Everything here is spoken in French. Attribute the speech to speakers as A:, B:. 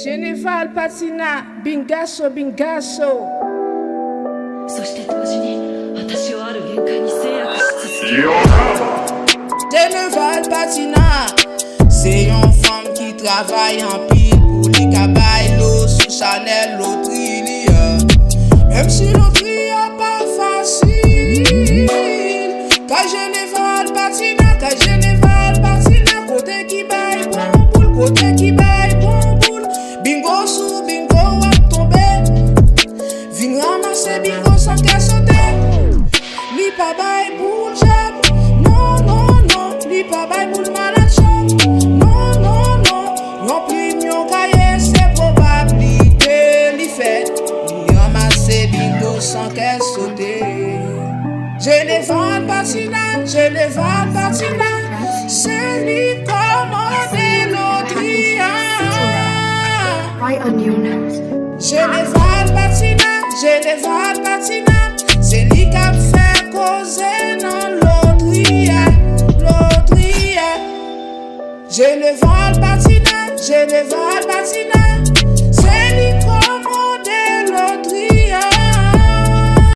A: Généval Patina, Bingasso, Bingasso.
B: そして同時に私をある限界に制約し続ける
A: Généval Patina, c'est une femme qui travaille en pile pour les cabaylos sous Chanel Loteria. Même si Loteria pas facile, quand Généval Patina, côté qui baille bon boule, côté qui baille bon boule. Bingo sous bingo à tomber, vin ramasser bingo sans qu'à sauter. Li pa baille boule j'aime, non non non, li pa baille boule malade chum, non non non. Yon prime yon cahier c'est probabilité li fait, li ramasser bingo sans qu'à sauter. Généval Patina, Généval Patina, c'est lui commandé l'Audria. Généval Patina, c'est lui qui a fait causer dans l'Audria, l'Audria. Généval Patina.